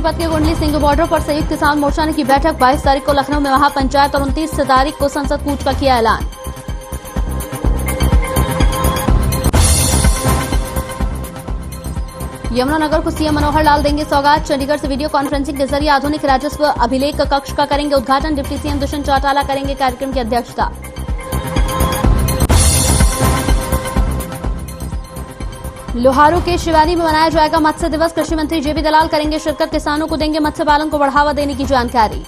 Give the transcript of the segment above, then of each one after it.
सोनीपत के कुंडली सिंह बॉर्डर पर संयुक्त किसान मोर्चा ने की बैठक। 22 तारीख को लखनऊ में महापंचायत और 29 तारीख को संसद कूच का किया ऐलान। यमुनानगर को सीएम मनोहर लाल देंगे सौगात। चंडीगढ़ से वीडियो कॉन्फ्रेंसिंग के जरिए आधुनिक राजस्व अभिलेख कक्ष का करेंगे उद्घाटन। डिप्टी सीएम दुष्यंत चौटाला करेंगे कार्यक्रम की अध्यक्षता। लोहारू के शिवानी में मनाया जाएगा मत्स्य दिवस। कृषि मंत्री जेबी दलाल करेंगे शिरकत। किसानों को देंगे मत्स्य पालन को बढ़ावा देने की जानकारी।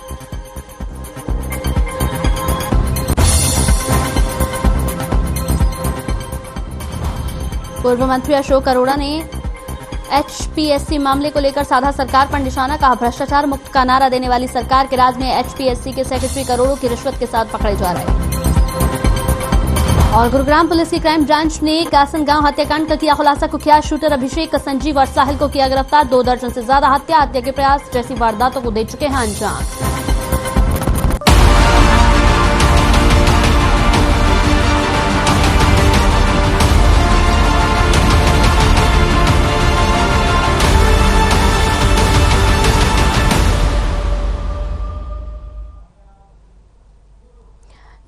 पूर्व मंत्री अशोक अरोड़ा ने एचपीएससी मामले को लेकर साधा सरकार पर निशाना। कहा भ्रष्टाचार मुक्त का नारा देने वाली सरकार के राज में एचपीएससी के सेक्रेटरी करोड़ों की रिश्वत के साथ पकड़े जा रहे हैं। और गुरुग्राम पुलिस की क्राइम ब्रांच ने कासन गांव हत्याकांड का किया खुलासा। कुख्यात शूटर अभिषेक, संजीव और साहिल को किया गिरफ्तार। 2 दर्जन से ज्यादा हत्या के प्रयास जैसी वारदातों को दे चुके हैं अंजाम।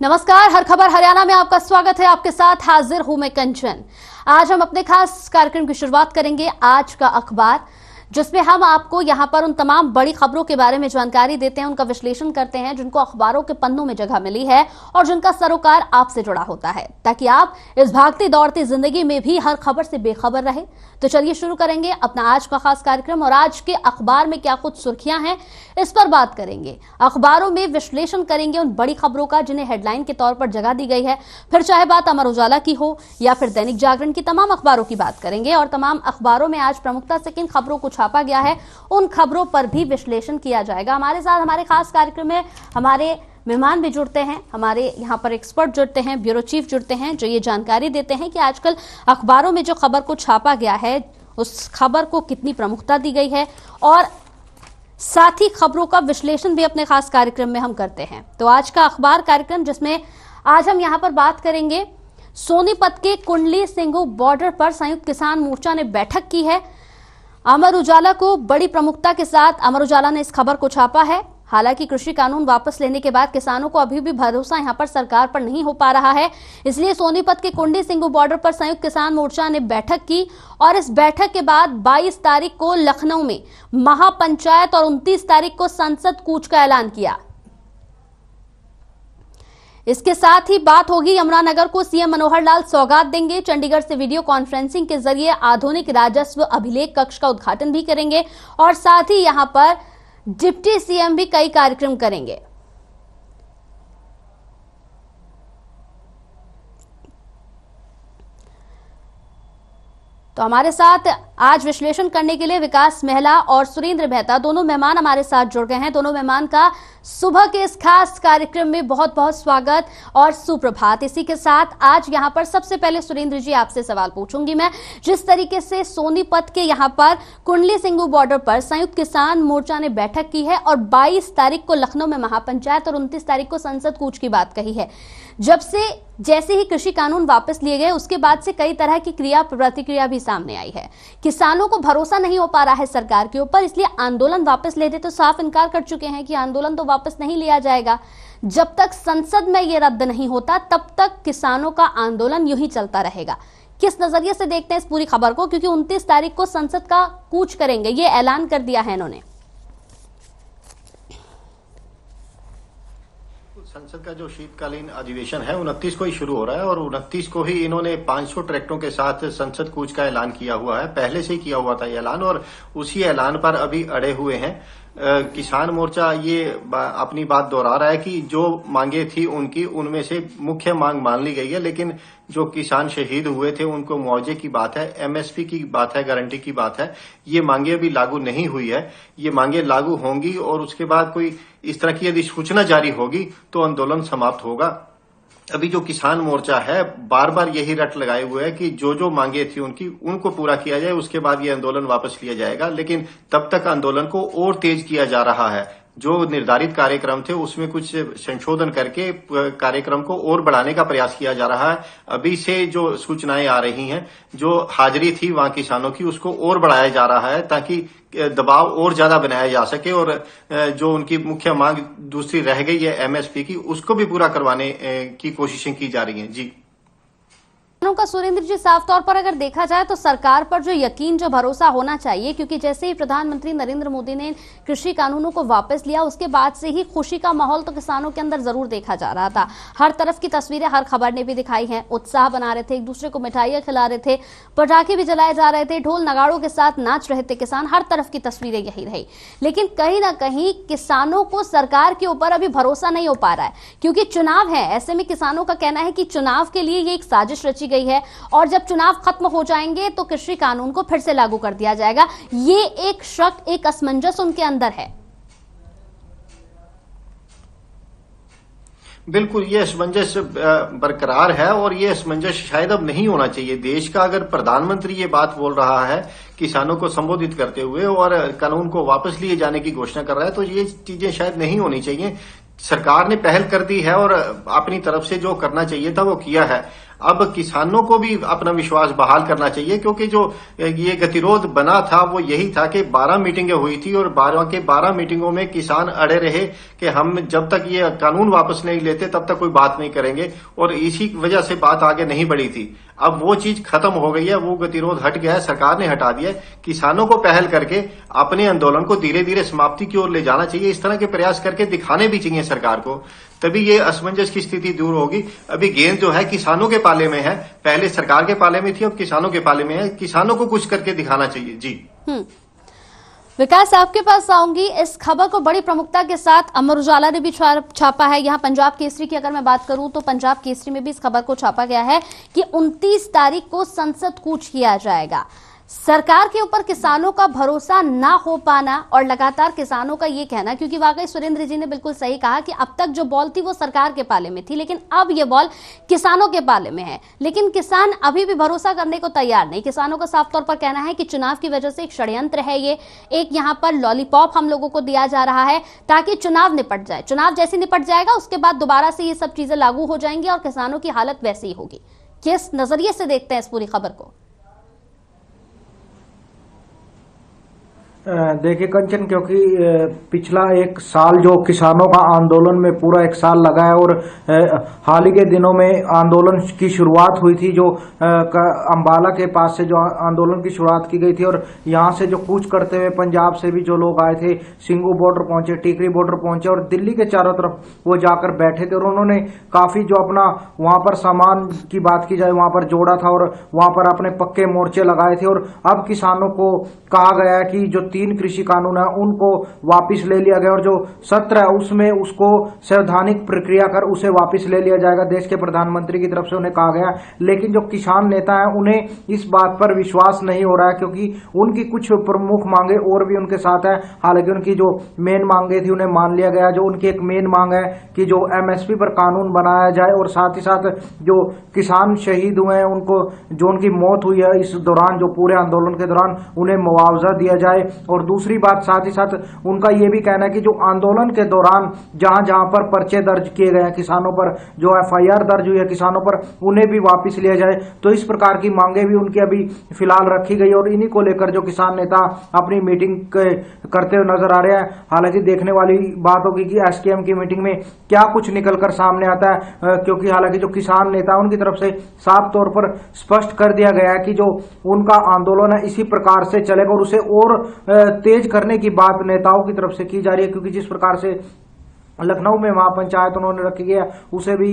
नमस्कार, हर खबर हरियाणा में आपका स्वागत है। आपके साथ हाजिर हूं मैं कंचन। आज हम अपने खास कार्यक्रम की शुरुआत करेंगे आज का अखबार, जिसमें हम आपको यहां पर उन तमाम बड़ी खबरों के बारे में जानकारी देते हैं, उनका विश्लेषण करते हैं जिनको अखबारों के पन्नों में जगह मिली है और जिनका सरोकार आपसे जुड़ा होता है, ताकि आप इस भागती दौड़ती जिंदगी में भी हर खबर से बेखबर रहे। तो चलिए शुरू करेंगे अपना आज का खास कार्यक्रम। और आज के अखबार में क्या कुछ सुर्खियां हैं, इस पर बात करेंगे। अखबारों में विश्लेषण करेंगे उन बड़ी खबरों का जिन्हें हेडलाइन के तौर पर जगह दी गई है। फिर चाहे बात अमर उजाला की हो या फिर दैनिक जागरण की, तमाम अखबारों की बात करेंगे। और तमाम अखबारों में आज प्रमुखता से किन खबरों को छापा गया है, उन खबरों पर भी विश्लेषण किया जाएगा। हमारे साथ हमारे खास कार्यक्रम में हमारे मेहमान भी जुड़ते हैं, हमारे यहाँ पर एक्सपर्ट जुड़ते हैं, ब्यूरो चीफ जुड़ते हैं, जो ये जानकारी देते हैं कि आजकल अखबारों में जो खबर को छापा गया है उस खबर को कितनी प्रमुखता दी गई है, और साथ ही खबरों का विश्लेषण भी अपने खास कार्यक्रम में हम करते हैं। तो आज का अखबार कार्यक्रम, जिसमें आज हम यहाँ पर बात करेंगे सोनीपत के कुंडली सिंह बॉर्डर पर संयुक्त किसान मोर्चा ने बैठक की है। अमर उजाला को बड़ी प्रमुखता के साथ अमर उजाला ने इस खबर को छापा है। हालांकि कृषि कानून वापस लेने के बाद किसानों को अभी भी भरोसा यहां पर सरकार पर नहीं हो पा रहा है, इसलिए सोनीपत के कुंडली सिंह बॉर्डर पर संयुक्त किसान मोर्चा ने बैठक की। और इस बैठक के बाद 22 तारीख को लखनऊ में महापंचायत और 29 तारीख को संसद कूच का ऐलान किया। इसके साथ ही बात होगी यमुनानगर को सीएम मनोहर लाल सौगात देंगे। चंडीगढ़ से वीडियो कॉन्फ्रेंसिंग के जरिए आधुनिक राजस्व अभिलेख कक्ष का उद्घाटन भी करेंगे। और साथ ही यहां पर डिप्टी सीएम भी कई कार्यक्रम करेंगे। तो हमारे साथ आज विश्लेषण करने के लिए विकास मेहला और सुरेंद्र मेहता, दोनों मेहमान हमारे साथ जुड़ गए हैं। दोनों मेहमान का सुबह के इस खास कार्यक्रम में बहुत बहुत स्वागत और सुप्रभात। इसी के साथ आज यहां पर सबसे पहले सुरेंद्र जी आपसे सवाल पूछूंगी मैं। जिस तरीके से सोनीपत के यहां पर कुंडली सिंह बॉर्डर पर संयुक्त किसान मोर्चा ने बैठक की है और 22 तारीख को लखनऊ में महापंचायत और 29 तारीख को संसद कूच की बात कही है, जैसे ही कृषि कानून वापस लिए गए उसके बाद से कई तरह की क्रिया प्रतिक्रिया भी सामने आई है। किसानों को भरोसा नहीं हो पा रहा है सरकार के ऊपर, इसलिए आंदोलन वापस ले दे तो साफ इनकार कर चुके हैं कि आंदोलन तो वापस नहीं लिया जाएगा। जब तक संसद में ये रद्द नहीं होता तब तक किसानों का आंदोलन यूं ही चलता रहेगा। किस नजरिए से देखते हैं इस पूरी खबर को, क्योंकि 29 तारीख को संसद का कूच करेंगे, ये ऐलान कर दिया है इन्होंने। संसद का जो शीतकालीन अधिवेशन है 29 को ही शुरू हो रहा है और 29 को ही इन्होंने 500 ट्रैक्टरों के साथ संसद कूच का ऐलान किया हुआ है। पहले से ही किया हुआ था ये ऐलान और उसी ऐलान पर अभी अड़े हुए हैं। किसान मोर्चा ये अपनी बात दोहरा रहा है कि जो मांगे थी उनकी, उनमें से मुख्य मांग मान ली गई है, लेकिन जो किसान शहीद हुए थे उनको मुआवजे की बात है, एमएसपी की बात है, गारंटी की बात है, ये मांगे अभी लागू नहीं हुई है। ये मांगे लागू होंगी और उसके बाद कोई इस तरह की यदि सूचना जारी होगी तो आंदोलन समाप्त होगा। अभी जो किसान मोर्चा है बार बार यही रट लगाए हुए है कि जो मांगे थी उनकी, उनको पूरा किया जाए, उसके बाद ये आंदोलन वापस लिया जाएगा। लेकिन तब तक आंदोलन को और तेज किया जा रहा है। जो निर्धारित कार्यक्रम थे उसमें कुछ संशोधन करके कार्यक्रम को और बढ़ाने का प्रयास किया जा रहा है। अभी से जो सूचनाएं आ रही हैं, जो हाजिरी थी वहां किसानों की, उसको और बढ़ाया जा रहा है ताकि दबाव और ज्यादा बनाया जा सके और जो उनकी मुख्य मांग दूसरी रह गई है एमएसपी की, उसको भी पूरा करवाने की कोशिशें की जा रही हैं। जी का सुरेंद्र जी, साफ तौर पर अगर देखा जाए तो सरकार पर जो यकीन, जो भरोसा होना चाहिए, क्योंकि जैसे ही प्रधानमंत्री नरेंद्र मोदी ने कृषि कानूनों को वापस लिया उसके बाद से ही खुशी का माहौल तो किसानों के अंदर जरूर देखा जा रहा था। हर तरफ की तस्वीरें हर खबर ने भी दिखाई हैं, उत्साह बना रहे थे, एक दूसरे को मिठाइयां खिला रहे थे, पटाखे भी जलाए जा रहे थे, ढोल नगाड़ों के साथ नाच रहे थे किसान, हर तरफ की तस्वीरें यही रही। लेकिन कहीं ना कहीं किसानों को सरकार के ऊपर अभी भरोसा नहीं हो पा रहा है, क्योंकि चुनाव है। ऐसे में किसानों का कहना है कि चुनाव के लिए ये एक साजिश रची गई है और जब चुनाव खत्म हो जाएंगे तो कृषि कानून को फिर से लागू कर दिया जाएगा। ये एक शक, एक असमंजस उनके अंदर है। बिल्कुल, ये असमंजस बरकरार है और ये असमंजस शायद अब नहीं होना चाहिए देश का। अगर प्रधानमंत्री ये बात बोल रहा है किसानों को संबोधित करते हुए और कानून को वापस लिए जाने की घोषणा कर रहा है, तो ये चीजें शायद नहीं होनी चाहिए। सरकार ने पहल कर दी है और अपनी तरफ से जो करना चाहिए था वो किया है। अब किसानों को भी अपना विश्वास बहाल करना चाहिए, क्योंकि जो ये गतिरोध बना था वो यही था कि 12 मीटिंगें हुई थी और 12 मीटिंगों में किसान अड़े रहे कि हम जब तक ये कानून वापस नहीं लेते तब तक कोई बात नहीं करेंगे, और इसी वजह से बात आगे नहीं बढ़ी थी। अब वो चीज खत्म हो गई है, वो गतिरोध हट गया है, सरकार ने हटा दिया है। किसानों को पहल करके अपने आंदोलन को धीरे धीरे समाप्ति की ओर ले जाना चाहिए। इस तरह के प्रयास करके दिखाने भी चाहिए सरकार को, तभी ये असमंजस की स्थिति दूर होगी। अभी गेंद जो है किसानों के पाले में है, पहले सरकार के पाले में थी, अब किसानों के पाले में है। किसानों को कुछ करके दिखाना चाहिए। जी विकास, आपके पास आऊंगी। इस खबर को बड़ी प्रमुखता के साथ अमर उजाला ने भी छापा है। यहाँ पंजाब केसरी की अगर मैं बात करूं तो पंजाब केसरी में भी इस खबर को छापा गया है कि 29 तारीख को संसद कूच किया जाएगा। सरकार के ऊपर किसानों का भरोसा ना हो पाना और लगातार किसानों का ये कहना, क्योंकि वाकई सुरेंद्र जी ने बिल्कुल सही कहा कि अब तक जो बॉल थी वो सरकार के पाले में थी, लेकिन अब ये बॉल किसानों के पाले में है। लेकिन किसान अभी भी भरोसा करने को तैयार नहीं। किसानों का साफ तौर पर कहना है कि चुनाव की वजह से एक षड्यंत्र है, ये एक यहाँ पर लॉलीपॉप हम लोगों को दिया जा रहा है ताकि चुनाव निपट जाए। चुनाव जैसे निपट जाएगा उसके बाद दोबारा से ये सब चीजें लागू हो जाएंगी और किसानों की हालत वैसी ही होगी। किस नजरिए से देखते हैं इस पूरी खबर को? देखिए कंचन, क्योंकि पिछला एक साल जो किसानों का आंदोलन में पूरा एक साल लगा है और हाल ही के दिनों में आंदोलन की शुरुआत हुई थी, जो अंबाला के पास से जो आंदोलन की शुरुआत की गई थी और यहाँ से जो कूच करते हुए पंजाब से भी जो लोग आए थे, सिंगू बॉर्डर पहुंचे, टीकरी बॉर्डर पहुंचे और दिल्ली के चारों तरफ वो जाकर बैठे थे और उन्होंने काफी जो अपना वहां पर सामान की बात की जाए वहां पर जोड़ा था और वहां पर अपने पक्के मोर्चे लगाए थे। और अब किसानों को कहा गया है कि जो 3 कृषि कानून है उनको वापस ले लिया गया और जो सत्र है उसमें उसको संवैधानिक प्रक्रिया कर उसे वापस ले लिया जाएगा, देश के प्रधानमंत्री की तरफ से उन्हें कहा गया। लेकिन जो किसान नेता है उन्हें इस बात पर विश्वास नहीं हो रहा है, क्योंकि उनकी कुछ प्रमुख मांगे और भी उनके साथ है। हालांकि उनकी जो मेन मांगे थी उन्हें मान लिया गया। जो उनकी एक मेन मांग है कि जो एमएसपी पर कानून बनाया जाए और साथ ही साथ जो किसान शहीद हुए हैं उनको, जो उनकी मौत हुई है इस दौरान, जो पूरे आंदोलन के दौरान, उन्हें मुआवजा दिया जाए। और दूसरी बात साथ ही साथ उनका यह भी कहना है कि जो आंदोलन के दौरान जहां जहां पर पर्चे दर्ज किए गए हैं किसानों पर, जो एफआईआर दर्ज हुई है किसानों पर, उन्हें भी वापस लिया जाए। तो इस प्रकार की मांगे भी उनकी अभी फिलहाल रखी गई और इन्हीं को लेकर जो किसान नेता अपनी मीटिंग करते हुए नजर आ रहे हैं। हालांकि देखने वाली बात होगी कि एसकेएम की मीटिंग में क्या कुछ निकलकर सामने आता है, क्योंकि हालांकि जो किसान नेता उनकी तरफ से साफ तौर पर स्पष्ट कर दिया गया है कि जो उनका आंदोलन है इसी प्रकार से चलेगा और उसे और तेज करने की बात नेताओं की तरफ से की जा रही है। क्योंकि जिस प्रकार से लखनऊ में महापंचायत उन्होंने रखी गया उसे भी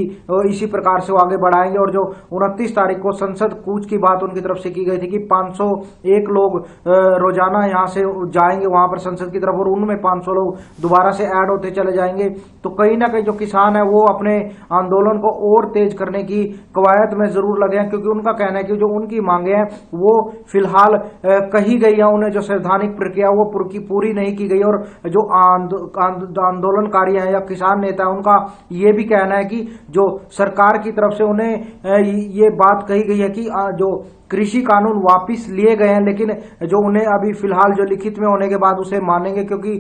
इसी प्रकार से वो आगे बढ़ाएंगे। और जो 29 तारीख को संसद कूच की बात उनकी तरफ से की गई थी कि 501 लोग रोजाना यहाँ से जाएंगे वहां पर संसद की तरफ और उनमें 500 लोग दोबारा से ऐड होते चले जाएंगे। तो कहीं ना कहीं जो किसान है वो अपने आंदोलन को और तेज करने की कवायद में जरूर लगे हैं, क्योंकि उनका कहना है कि जो उनकी मांगे हैं वो फिलहाल कही गई है, उन्हें जो संवैधानिक प्रक्रिया वो पूरी नहीं की गई। और जो आंदोलनकारी है किसान नेता उनका ये भी कहना है कि जो सरकार की तरफ से उन्हें ये बात कही गई है कि जो कृषि कानून वापस लिए गए हैं, लेकिन जो उन्हें अभी फिलहाल जो लिखित में होने के बाद उसे मानेंगे, क्योंकि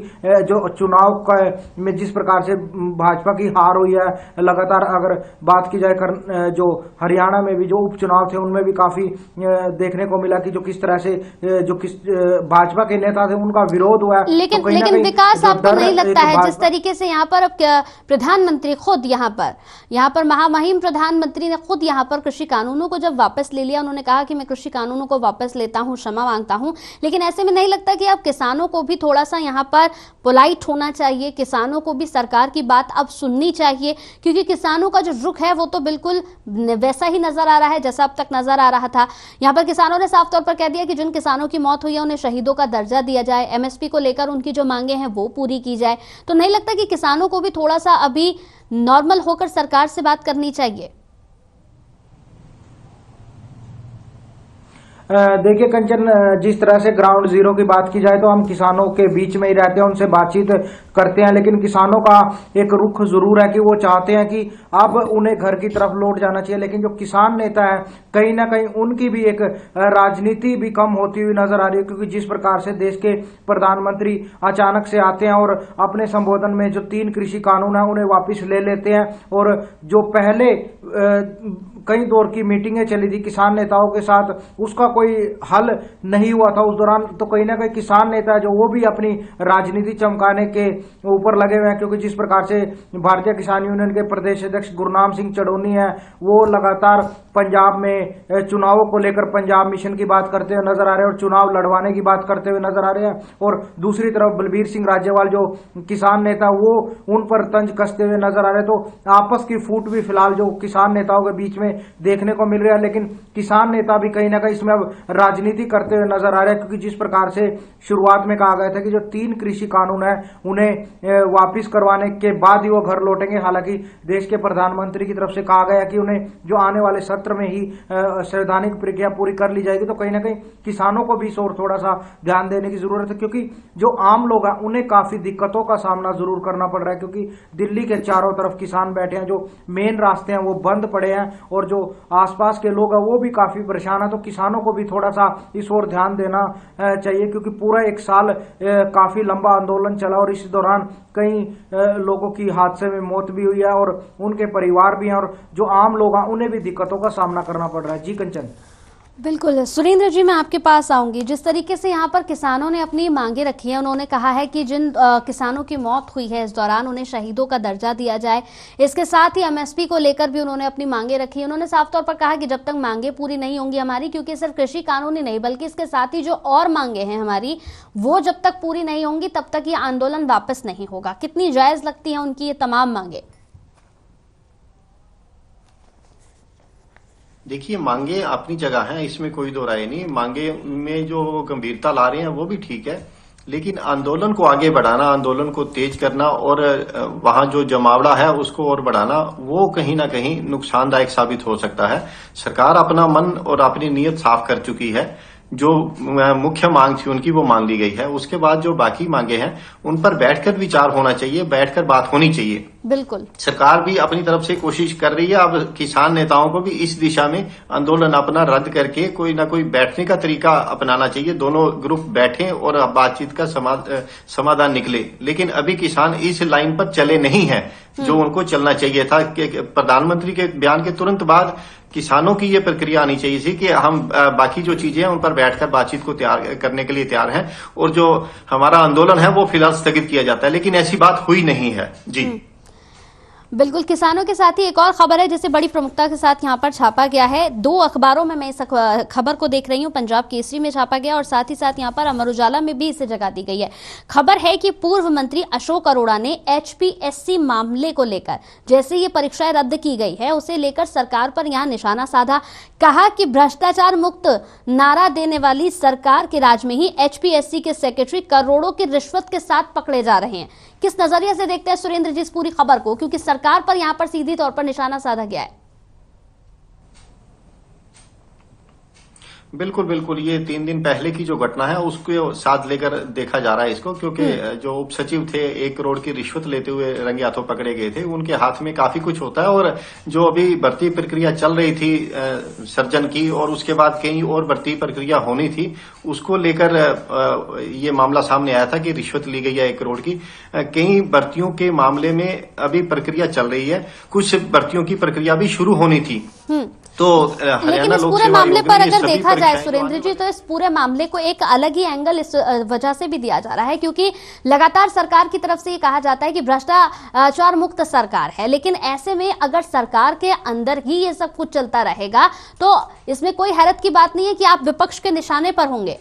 जो चुनाव का में जिस प्रकार से भाजपा की हार हुई है लगातार, अगर बात की जाए जो हरियाणा में भी जो उपचुनाव थे उनमें भी काफी देखने को मिला कि जो किस तरह से भाजपा के नेता थे उनका विरोध हुआ है। लेकिन तो लेकिन विकास आपको नहीं लगता है जिस तरीके से यहाँ पर प्रधानमंत्री खुद यहाँ पर महामहिम प्रधानमंत्री ने खुद यहाँ पर कृषि कानूनों को जब वापस ले लिया, उन्होंने कहा कि मैं कृषि कानूनों को वापस लेता हूं, क्षमा मांगता हूं, लेकिन ऐसे में नहीं लगता कि अब किसानों को भी थोड़ा सा यहाँ पर पोलाइट होना चाहिए, किसानों को भी सरकार की बात अब सुननी चाहिए, क्योंकि किसानों का जो रुख है वो तो बिल्कुल वैसा ही नजर आ रहा है जैसा अब तक नजर आ रहा था। यहाँ पर किसानों ने साफ तौर पर कह दिया कि जिन किसानों की मौत हुई है उन्हें शहीदों का दर्जा दिया जाए, एमएसपी को लेकर उनकी जो मांगे हैं वो पूरी की जाए। तो नहीं लगता कि किसानों को भी थोड़ा सा अभी नॉर्मल होकर सरकार से बात करनी चाहिए? देखिए कंचन, जिस तरह से ग्राउंड जीरो की बात की जाए तो हम किसानों के बीच में ही रहते हैं, उनसे बातचीत करते हैं, लेकिन किसानों का एक रुख जरूर है कि वो चाहते हैं कि अब उन्हें घर की तरफ लौट जाना चाहिए। लेकिन जो किसान नेता है कहीं ना कहीं उनकी भी एक राजनीति भी कम होती हुई नजर आ रही है, क्योंकि जिस प्रकार से देश के प्रधानमंत्री अचानक से आते हैं और अपने संबोधन में जो 3 कृषि कानून है उन्हें वापस ले लेते हैं, और जो पहले कई दौर की मीटिंगें चली थी किसान नेताओं के साथ उसका कोई हल नहीं हुआ था उस दौरान, तो कहीं ना कहीं किसान नेता जो वो भी अपनी राजनीति चमकाने के ऊपर लगे हुए हैं, क्योंकि जिस प्रकार से भारतीय किसान यूनियन के प्रदेश अध्यक्ष गुरनाम सिंह चढ़ोनी है वो लगातार पंजाब में चुनावों को लेकर पंजाब मिशन की बात करते हुए नजर आ रहे हैं और चुनाव लड़वाने की बात करते हुए नजर आ रहे हैं, और दूसरी तरफ बलबीर सिंह राजेवाल जो किसान नेता वो उन पर तंज कसते हुए नजर आ रहे हैं। तो आपस की फूट भी फिलहाल जो किसान नेताओं के बीच में देखने को मिल रहा है, लेकिन किसान नेता भी कहीं ना कहीं इसमें अब राजनीति करते हुए नजर आ रहे हैं, क्योंकि जिस प्रकार से शुरुआत में कहा गया था कि जो 3 कृषि कानून है उन्हें वापिस करवाने के बाद ही वो घर लौटेंगे। हालांकि देश के प्रधानमंत्री की तरफ से कहा गया कि उन्हें जो आने वाले सत्र में ही संवैधानिक प्रक्रिया पूरी कर ली जाएगी, तो कहीं ना कहीं किसानों को भी इस ओर थोड़ा सा ध्यान देने की जरूरत है, क्योंकि जो आम लोग हैं उन्हें काफी दिक्कतों का सामना जरूर करना पड़ रहा है, क्योंकि दिल्ली के चारों तरफ किसान बैठे हैं, जो मेन रास्ते हैं वो बंद पड़े हैं और जो आसपास के लोग हैं वो भी काफी परेशान है। तो किसानों को भी थोड़ा सा इस ओर ध्यान देना चाहिए, क्योंकि पूरा 1 साल काफी लंबा आंदोलन चला और इस दौरान कई लोगों की हादसे में मौत भी हुई है और उनके परिवार भी हैं, और जो आम लोग हैं उन्हें भी दिक्कतों का सामना करना पड़ रहा है। जी कंचन। बिल्कुल सुरेंद्र जी, मैं आपके पास आऊंगी। जिस तरीके से यहाँ पर किसानों ने अपनी मांगे रखी है, उन्होंने कहा है कि जिन किसानों की मौत हुई है इस दौरान उन्हें शहीदों का दर्जा दिया जाए, इसके साथ ही एमएसपी को लेकर भी उन्होंने अपनी मांगे रखी है। उन्होंने साफ तौर पर कहा कि जब तक मांगे पूरी नहीं होंगी हमारी, क्योंकि सिर्फ कृषि कानून ही नहीं बल्कि इसके साथ ही जो और मांगे हैं हमारी वो जब तक पूरी नहीं होंगी तब तक ये आंदोलन वापस नहीं होगा। कितनी जायज लगती है उनकी ये तमाम मांगे? देखिए, मांगे अपनी जगह हैं, इसमें कोई दो राय नहीं। मांगे में जो गंभीरता ला रहे हैं वो भी ठीक है, लेकिन आंदोलन को आगे बढ़ाना, आंदोलन को तेज करना और वहां जो जमावड़ा है उसको और बढ़ाना, वो कहीं ना कहीं नुकसानदायक साबित हो सकता है। सरकार अपना मन और अपनी नीयत साफ कर चुकी है। जो मुख्य मांग थी उनकी वो मान ली गई है। उसके बाद जो बाकी मांगे हैं उन पर बैठकर विचार होना चाहिए, बैठकर बात होनी चाहिए। बिल्कुल, सरकार भी अपनी तरफ से कोशिश कर रही है। अब किसान नेताओं को भी इस दिशा में आंदोलन अपना रद्द करके कोई ना कोई बैठने का तरीका अपनाना चाहिए। दोनों ग्रुप बैठें और बातचीत का समाधान निकले। लेकिन अभी किसान इस लाइन पर चले नहीं है जो उनको चलना चाहिए था। कि प्रधानमंत्री के बयान के तुरंत बाद किसानों की ये प्रक्रिया आनी चाहिए थी कि हम बाकी जो चीजें हैं उन पर बैठकर बातचीत को तैयार करने के लिए तैयार हैं, और जो हमारा आंदोलन है वो फिलहाल स्थगित किया जाता है। लेकिन ऐसी बात हुई नहीं है। जी बिल्कुल। किसानों के साथ ही एक और खबर है जिसे बड़ी प्रमुखता के साथ यहाँ पर छापा गया है। 2 अखबारों में मैं इस खबर को देख रही हूँ। पंजाब केसरी में छापा गया और साथ ही साथ यहाँ पर अमर उजाला में भी इसे जगह दी गई है। खबर है कि पूर्व मंत्री अशोक अरोड़ा ने HPSC मामले को लेकर, जैसे ये परीक्षाएं रद्द की गई है उसे लेकर सरकार पर यहाँ निशाना साधा। कहा कि भ्रष्टाचार मुक्त नारा देने वाली सरकार के राज में ही HPSC के सेक्रेटरी करोड़ों की रिश्वत के साथ पकड़े जा रहे हैं। किस नजरिए से देखते हैं सुरेंद्र जी इस पूरी खबर को, क्योंकि सरकार पर यहां पर सीधी तौर पर निशाना साधा गया है? बिल्कुल बिल्कुल, ये 3 दिन पहले की जो घटना है उसको साथ लेकर देखा जा रहा है इसको, क्योंकि जो उप सचिव थे 1 करोड़ की रिश्वत लेते हुए रंगे हाथों पकड़े गए थे, उनके हाथ में काफी कुछ होता है। और जो अभी भर्ती प्रक्रिया चल रही थी सर्जन की, और उसके बाद कई और भर्ती प्रक्रिया होनी थी, उसको लेकर ये मामला सामने आया था कि रिश्वत ली गई है 1 करोड़ की। कई भर्तियों के मामले में अभी प्रक्रिया चल रही है, कुछ भर्तियों की प्रक्रिया भी शुरू होनी थी। तो लेकिन इस पूरे मामले पर अगर देखा जाए सुरेंद्र जी, तो इस पूरे मामले को एक अलग ही एंगल इस वजह से भी दिया जा रहा है क्योंकि लगातार सरकार की तरफ से ये कहा जाता है कि भ्रष्टाचार मुक्त सरकार है, लेकिन ऐसे में अगर सरकार के अंदर ही ये सब कुछ चलता रहेगा तो इसमें कोई हैरत की बात नहीं है कि आप विपक्ष के निशाने पर होंगे।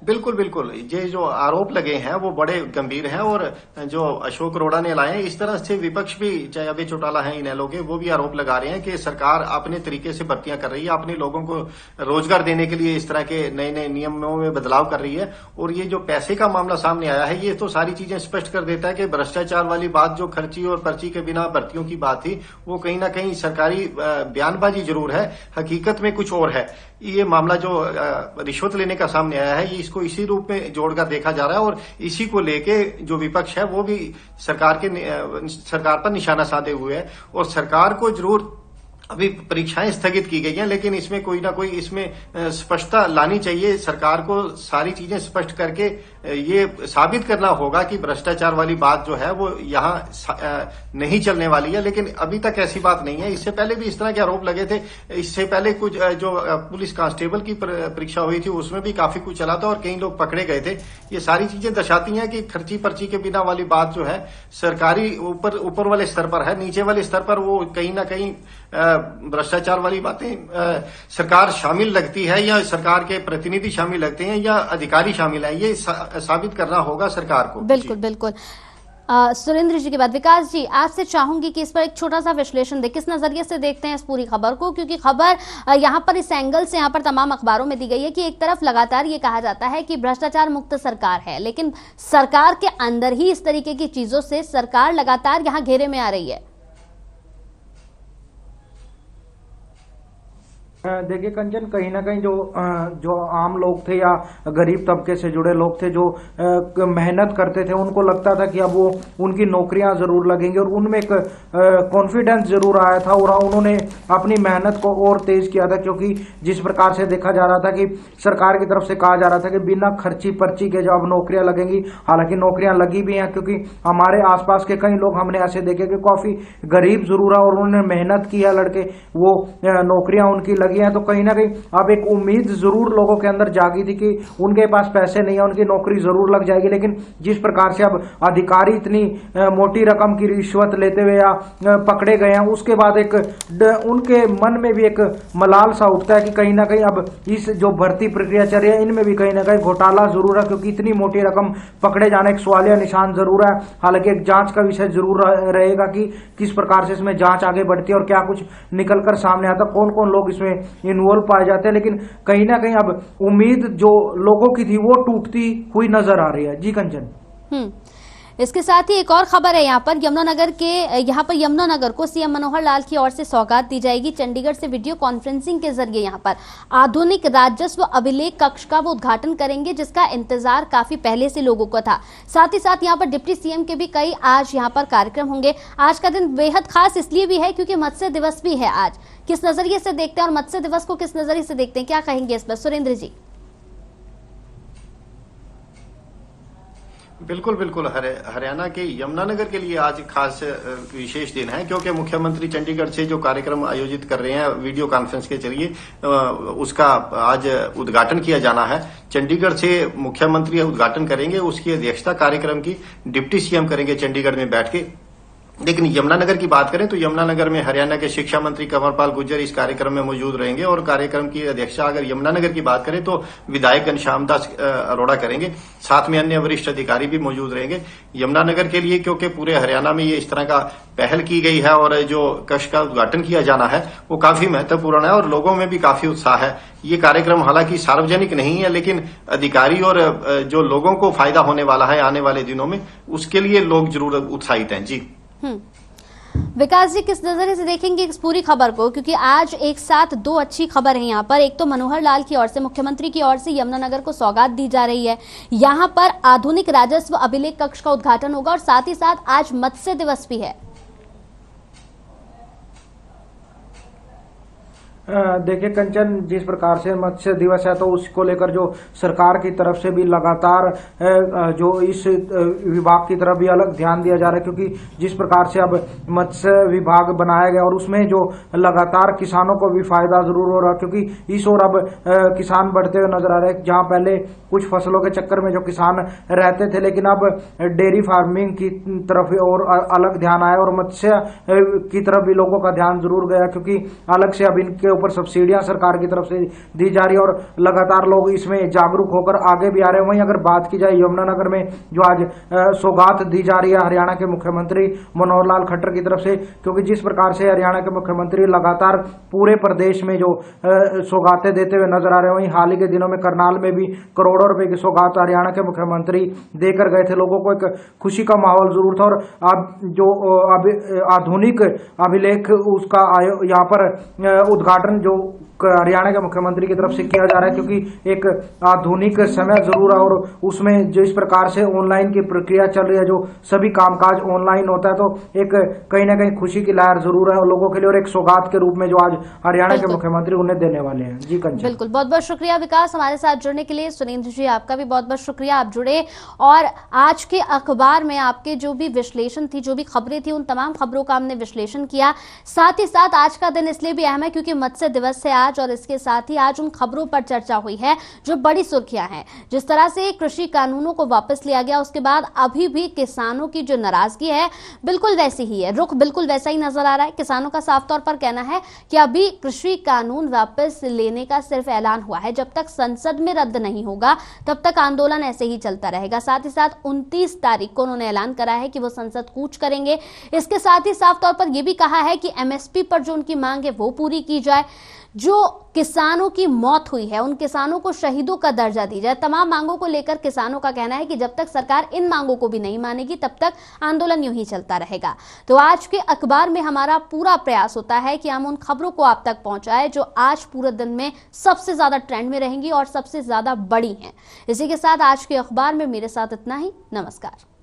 बिल्कुल बिल्कुल, ये जो आरोप लगे हैं वो बड़े गंभीर हैं, और जो अशोक अरोड़ा ने लाए हैं, इस तरह से विपक्ष भी, चाहे अभय चौटाला है इनेलो के, वो भी आरोप लगा रहे हैं कि सरकार अपने तरीके से भर्तियां कर रही है, अपने लोगों को रोजगार देने के लिए इस तरह के नए नए नियमों में बदलाव कर रही है। और ये जो पैसे का मामला सामने आया है, ये तो सारी चीजें स्पष्ट कर देता है कि भ्रष्टाचार वाली बात, जो खर्ची और पर्ची के बिना भर्तियों की बात थी, वो कहीं ना कहीं सरकारी बयानबाजी जरूर है, हकीकत में कुछ और है। ये मामला जो रिश्वत लेने का सामने आया है, ये इसको इसी रूप में जोड़कर देखा जा रहा है, और इसी को लेके जो विपक्ष है वो भी सरकार पर निशाना साधे हुए है। और सरकार को जरूर अभी परीक्षाएं स्थगित की गई हैं, लेकिन इसमें कोई ना कोई इसमें स्पष्टता लानी चाहिए। सरकार को सारी चीजें स्पष्ट करके ये साबित करना होगा कि भ्रष्टाचार वाली बात जो है वो यहाँ नहीं चलने वाली है, लेकिन अभी तक ऐसी बात नहीं है। इससे पहले भी इस तरह के आरोप लगे थे। इससे पहले कुछ जो पुलिस कांस्टेबल की परीक्षा हुई थी उसमें भी काफी कुछ चला था और कई लोग पकड़े गए थे। ये सारी चीजें दर्शाती हैं कि खर्ची पर्ची के बिना वाली बात जो है सरकारी ऊपर वाले स्तर पर है, नीचे वाले स्तर पर वो कहीं ना कहीं भ्रष्टाचार वाली बातें सरकार शामिल लगती है, या सरकार के प्रतिनिधि शामिल लगते हैं, या अधिकारी शामिल है, ये साबित करना होगा सरकार को। बिल्कुल बिल्कुल। सुरेंद्र जी के बाद विकास जी, आपसे चाहूंगी कि इस पर एक छोटा सा विश्लेषण दे, किस नजरिए से देखते हैं इस पूरी खबर को, क्योंकि खबर यहाँ पर इस एंगल से यहाँ पर तमाम अखबारों में दी गई है कि एक तरफ लगातार ये कहा जाता है कि भ्रष्टाचार मुक्त सरकार है, लेकिन सरकार के अंदर ही इस तरीके की चीजों से सरकार लगातार यहाँ घेरे में आ रही है। देखिए कंचन, कहीं ना कहीं जो आम लोग थे या गरीब तबके से जुड़े लोग थे जो मेहनत करते थे, उनको लगता था कि अब वो उनकी नौकरियां जरूर लगेंगी, और उनमें एक कॉन्फिडेंस जरूर आया था और उन्होंने अपनी मेहनत को और तेज किया था। क्योंकि जिस प्रकार से देखा जा रहा था कि सरकार की तरफ से कहा जा रहा था कि बिना खर्ची पर्ची के जो अब नौकरियां लगेंगी, हालांकि नौकरियां लगी भी हैं, क्योंकि हमारे आसपास के कई लोग हमने ऐसे देखे कि काफी गरीब जरूर है और उन्होंने मेहनत की है लड़के, वो नौकरियां उनकी लगी हैं। तो कहीं ना कहीं अब एक उम्मीद जरूर लोगों के अंदर जागी थी कि उनके पास पैसे नहीं है, उनकी नौकरी जरूर लग जाएगी। लेकिन जिस प्रकार से अब अधिकारी इतनी मोटी रकम की रिश्वत लेते हुए या पकड़े गए हैं, उसके बाद एक उनके मन में भी एक मलाल सा उठता है कि कहीं ना कहीं अब इस जो भर्ती प्रक्रिया चल रही है इनमें भी कहीं ना कहीं घोटाला जरूर है, क्योंकि इतनी मोटी रकम पकड़े जाना एक सवालिया निशान जरूर है। हालांकि एक जांच का विषय जरूर रहेगा कि किस प्रकार से इसमें जांच आगे बढ़ती है और क्या कुछ निकलकर सामने आता, कौन कौन लोग इसमें इन्वॉल्व पाए जाते हैं। लेकिन कहीं ना कहीं अब उम्मीद जो लोगों की थी वो टूटती हुई नजर आ रही है। जी कंचन। इसके साथ ही एक और खबर है यहाँ पर यमुनानगर को सीएम मनोहर लाल की ओर से सौगात दी जाएगी। चंडीगढ़ से वीडियो कॉन्फ्रेंसिंग के जरिए यहाँ पर आधुनिक राजस्व अभिलेख कक्ष का वो उद्घाटन करेंगे, जिसका इंतजार काफी पहले से लोगों को था। साथ ही साथ यहाँ पर डिप्टी सीएम के भी कई आज यहाँ पर कार्यक्रम होंगे। आज का दिन बेहद खास इसलिए भी है क्योंकि मत्स्य दिवस भी है आज। किस नजरिए से देखते हैं और मत्स्य दिवस को किस नजरिए से देखते हैं, क्या कहेंगे इस पर सुरेंद्र जी? बिल्कुल बिल्कुल, हरियाणा के यमुनानगर के लिए आज खास विशेष दिन है, क्योंकि मुख्यमंत्री चंडीगढ़ से जो कार्यक्रम आयोजित कर रहे हैं वीडियो कॉन्फ्रेंस के जरिए, उसका आज उद्घाटन किया जाना है। चंडीगढ़ से मुख्यमंत्री उद्घाटन करेंगे, उसकी अध्यक्षता कार्यक्रम की डिप्टी सीएम करेंगे चंडीगढ़ में बैठ के। लेकिन यमुनानगर की बात करें तो यमुनानगर में हरियाणा के शिक्षा मंत्री कंवरपाल गुर्जर इस कार्यक्रम में मौजूद रहेंगे, और कार्यक्रम की अध्यक्षता अगर यमुनानगर की बात करें तो विधायक घनश्याम दास अरोड़ा करेंगे। साथ में अन्य वरिष्ठ अधिकारी भी मौजूद रहेंगे यमुनानगर के लिए, क्योंकि पूरे हरियाणा में ये इस तरह का पहल की गई है और जो कक्ष का उद्घाटन किया जाना है वो काफी महत्वपूर्ण है और लोगों में भी काफी उत्साह है। ये कार्यक्रम हालांकि सार्वजनिक नहीं है, लेकिन अधिकारी और जो लोगों को फायदा होने वाला है आने वाले दिनों में, उसके लिए लोग जरूर उत्साहित हैं। जी विकास जी, किस नजरिए से देखेंगे इस पूरी खबर को, क्योंकि आज एक साथ दो अच्छी खबर है यहाँ पर। एक तो मनोहर लाल की ओर से, मुख्यमंत्री की ओर से यमुनानगर को सौगात दी जा रही है। यहाँ पर आधुनिक राजस्व अभिलेख कक्ष का उद्घाटन होगा और साथ ही साथ आज मत्स्य दिवस भी है। देखिए कंचन, जिस प्रकार से मत्स्य दिवस है तो उसको लेकर जो सरकार की तरफ से भी लगातार जो इस विभाग की तरफ भी अलग ध्यान दिया जा रहा है, क्योंकि जिस प्रकार से अब मत्स्य विभाग बनाया गया और उसमें जो लगातार किसानों को भी फायदा जरूर हो रहा है, क्योंकि इस ओर अब किसान बढ़ते हुए नजर आ रहे हैं। जहां पहले कुछ फसलों के चक्कर में जो किसान रहते थे, लेकिन अब डेयरी फार्मिंग की तरफ और अलग ध्यान आया और मत्स्य की तरफ भी लोगों का ध्यान जरूर गया, क्योंकि अलग से अब इनके ऊपर सब्सिडियां सरकार की तरफ से दी जा रही है और लगातार लोग इसमें जागरूक होकर आगे भी आ रहे हैं। वहीं अगर बात की जाए यमुनानगर में जो आज सौगात दी जा रही है हरियाणा के मुख्यमंत्री मनोहर लाल खट्टर की तरफ से, क्योंकि जिस प्रकार से हरियाणा के मुख्यमंत्री लगातार पूरे प्रदेश में जो सौगातें देते हुए नजर आ रहे हैं, वहीं हाल ही के दिनों में करनाल में भी करोड़ों रुपए की सौगात हरियाणा के मुख्यमंत्री देकर गए थे। लोगों को एक खुशी का माहौल जरूर था और अब जो आधुनिक अभिलेख उसका यहाँ पर उद्घाटन जो हरियाणा के मुख्यमंत्री की तरफ से किया जा रहा है, क्योंकि एक आधुनिक समय जरूर है और उसमें जिस प्रकार से ऑनलाइन की प्रक्रिया चल रही है, जो सभी कामकाज ऑनलाइन होता है, तो एक कहीं ना कहीं खुशी की लहर जरूर है लोगों के लिए और एक सौगात के रूप में जो आज हरियाणा के मुख्यमंत्री उन्हें देने वाले हैं। जी कंचन, बिल्कुल, बहुत बहुत शुक्रिया विकास हमारे साथ जुड़ने के लिए। सुरेंद्र जी, आपका भी बहुत बहुत शुक्रिया, आप जुड़े और आज के अखबार में आपके जो भी विश्लेषण थी, जो भी खबरें थी, उन तमाम खबरों का हमने विश्लेषण किया। साथ ही साथ आज का दिन इसलिए भी अहम है क्योंकि मत्स्य दिवस है आज, और इसके साथ ही आज उन खबरों पर चर्चा हुई है जो बड़ी सुर्खियां हैं। जिस तरह से कृषि कानूनों को वापस लिया गया, उसके बाद अभी भी किसानों की जो नाराजगी है बिल्कुल वैसी ही है, रुख बिल्कुल वैसा ही नजर आ रहा है। किसानों का साफ तौर पर कहना है कि अभी कृषि कानून वापस लेने का सिर्फ ऐलान हुआ है, जब तक संसद में रद्द नहीं होगा तब तक आंदोलन ऐसे ही चलता रहेगा। साथ ही साथ 29 तारीख को उन्होंने ऐलान करा है कि वो संसद कूच करेंगे। इसके साथ ही साफ तौर पर यह भी कहा है कि एमएसपी पर जो उनकी मांग है वो पूरी की जाए, जो किसानों की मौत हुई है उन किसानों को शहीदों का दर्जा दी जाए। तमाम मांगों को लेकर किसानों का कहना है कि जब तक सरकार इन मांगों को भी नहीं मानेगी तब तक आंदोलन यूं ही चलता रहेगा। तो आज के अखबार में हमारा पूरा प्रयास होता है कि हम उन खबरों को आप तक पहुंचाएं जो आज पूरे दिन में सबसे ज्यादा ट्रेंड में रहेंगी और सबसे ज्यादा बड़ी हैं। इसी के साथ आज के अखबार में मेरे साथ इतना ही। नमस्कार।